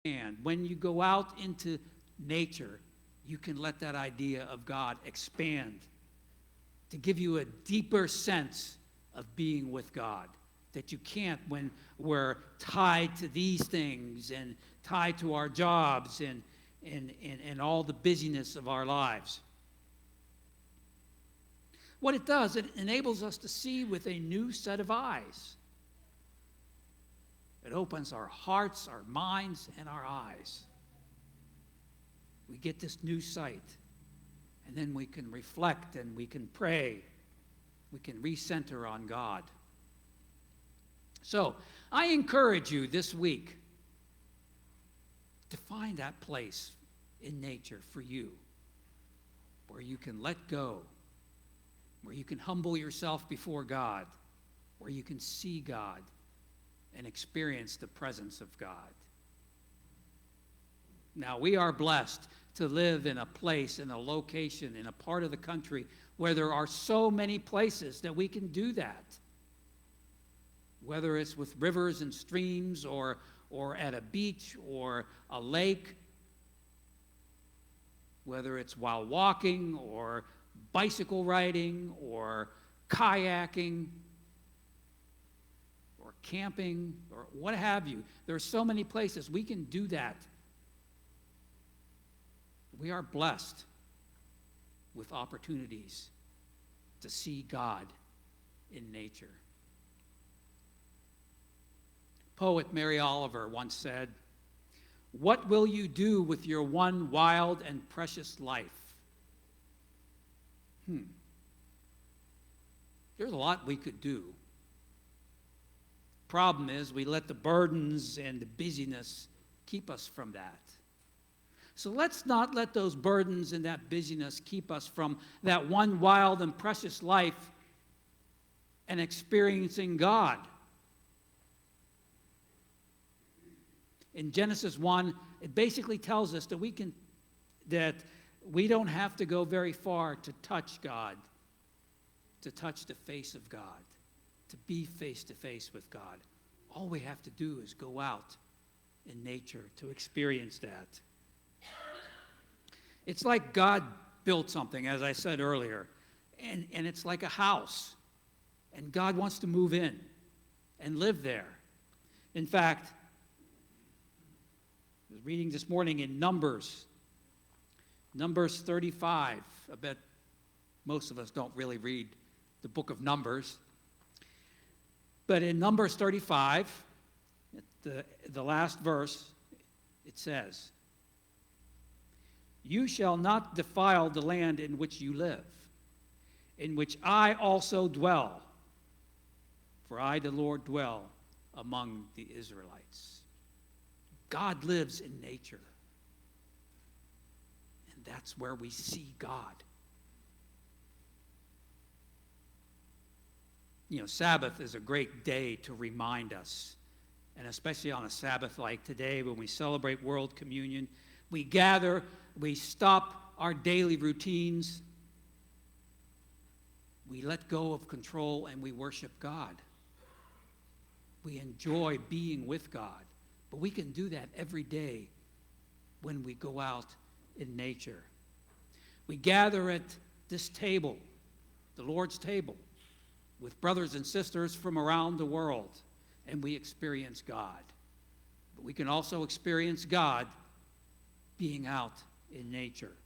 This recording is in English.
And when you go out into nature, you can let that idea of God expand to give you a deeper sense of being with God that you can't when we're tied to these things and tied to our jobs and all the busyness of our lives. What it does, it enables us to see with a new set of eyes. It opens our hearts, our minds, and our eyes. We get this new sight, and then we can reflect and we can pray. We can recenter on God. So, I encourage you this week to find that place in nature for you where you can let go, where you can humble yourself before God, where you can see God and experience the presence of God. Now, we are blessed to live in a place, in a location, in a part of the country where there are so many places that we can do that. Whether it's with rivers and streams or at a beach or a lake, whether it's while walking or bicycle riding or kayaking or camping or what have you. There are so many places we can do that. We are blessed with opportunities to see God in nature. Poet Mary Oliver once said, "What will you do with your one wild and precious life?" There's a lot we could do. Problem is, we let the burdens and the busyness keep us from that. So let's not let those burdens and that busyness keep us from that one wild and precious life and experiencing God. In Genesis 1, it basically tells us that we don't have to go very far to touch God, to touch the face of God, to be face to face with God. All we have to do is go out in nature to experience that. It's like God built something, as I said earlier, and it's like a house, and God wants to move in and live there. In fact, I was reading this morning in Numbers 35. I bet most of us don't really read the book of Numbers. But in Numbers 35, the last verse, it says, "You shall not defile the land in which you live, in which I also dwell, for I, the Lord, dwell among the Israelites." God lives in nature. And that's where we see God. You know, Sabbath is a great day to remind us, and especially on a Sabbath like today when we celebrate World Communion, we gather, we stop our daily routines, we let go of control, and we worship God. We enjoy being with God. But we can do that every day when we go out in nature. We gather at this table, the Lord's table, with brothers and sisters from around the world, and we experience God. But we can also experience God being out in nature.